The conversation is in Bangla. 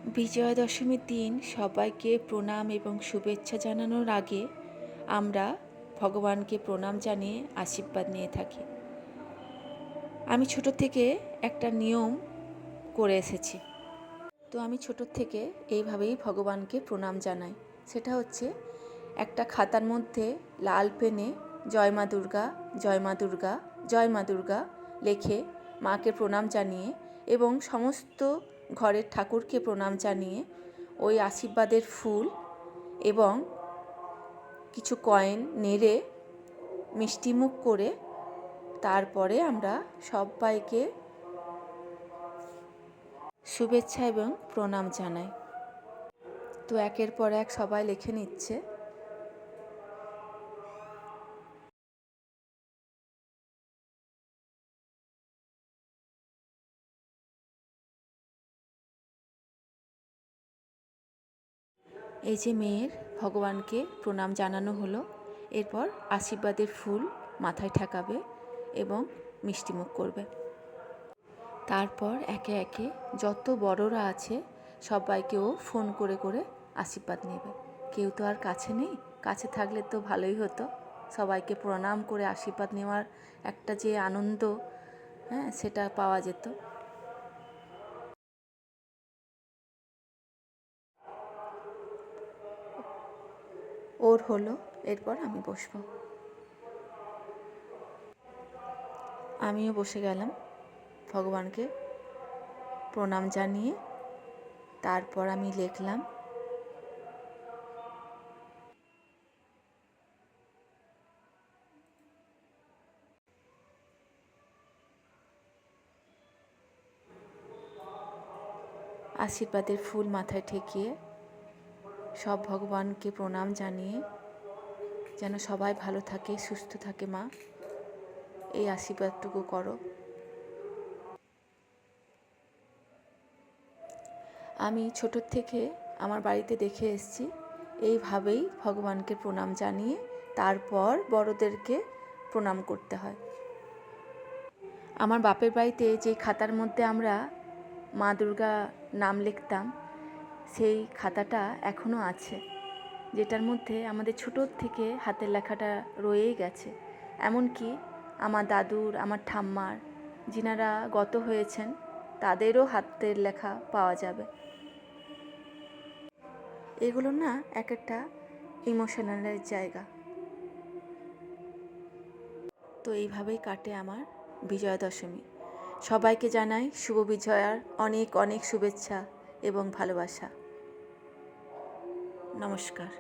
বিজয়া দশমীর দিন সবাইকে প্রণাম এবং শুভেচ্ছা জানানোর আগে আমরা ভগবানকে প্রণাম জানিয়ে আশীর্বাদ নিয়ে থাকি। আমি ছোট থেকে একটা নিয়ম করে এসেছি, তো আমি ছোট থেকে এইভাবেই ভগবানকে প্রণাম জানাই। সেটা হচ্ছে একটা খাতার মধ্যে লাল পেনে জয় মা দুর্গা, জয় মা দুর্গা, জয় মা দুর্গা লেখে মাকে প্রণাম জানিয়ে এবং সমস্ত ঘরের ঠাকুরকে প্রণাম জানিয়ে ওই আশীর্বাদের ফুল এবং কিছু কয়েন নেড়ে মিষ্টিমুখ করে তারপরে আমরা সবাইকে শুভেচ্ছা এবং প্রণাম জানাই। তো একের পর এক সবাই লিখে নিচ্ছে। এই যে মেয়ের ভগবানকে প্রণাম জানানো হলো, এরপর আশীর্বাদের ফুল মাথায় ঠেকাবে এবং মিষ্টিমুখ করবে। তারপর একে একে যত বড়রা আছে সবাইকেও ফোন করে করে আশীর্বাদ নেবে। কেউ তো আর কাছে নেই, কাছে থাকলে তো ভালোই হতো। সবাইকে প্রণাম করে আশীর্বাদ নেওয়ার একটা যে আনন্দ, সেটা পাওয়া যেত। ওর হলো, এরপর আমি বসবো। আমিও বসে গেলাম ভগবানকে প্রণাম জানিয়ে। তারপর আমি লিখলাম, আশীর্বাদের ফুল মাথায় ঠেকিয়ে সব ভগবানকে প্রণাম জানিয়ে যেন সবাই ভালো থাকে, সুস্থ থাকে মা, এই আশীর্বাদটুকু করো। আমি ছোটোর থেকে আমার বাড়িতে দেখে এসেছি এইভাবেই ভগবানকে প্রণাম জানিয়ে তারপর বড়দেরকে প্রণাম করতে হয়। আমার বাপের বাড়িতে যে খাতার মধ্যে আমরা মা দুর্গা নাম লিখতাম, সেই খাতাটা এখনও আছে, যেটার মধ্যে আমাদের ছোটোর থেকে হাতের লেখাটা রয়েই গেছে। এমনকি আমার দাদুর, আমার ঠাম্মার, যিনারা গত হয়েছেন, তাদেরও হাতের লেখা পাওয়া যাবে। এগুলো না এক একটা ইমোশনালের জায়গা। তো এইভাবেই কাটে আমার বিজয়া দশমী। সবাইকে জানাই শুভ বিজয়ার অনেক অনেক শুভেচ্ছা এবং ভালোবাসা। নমস্কার।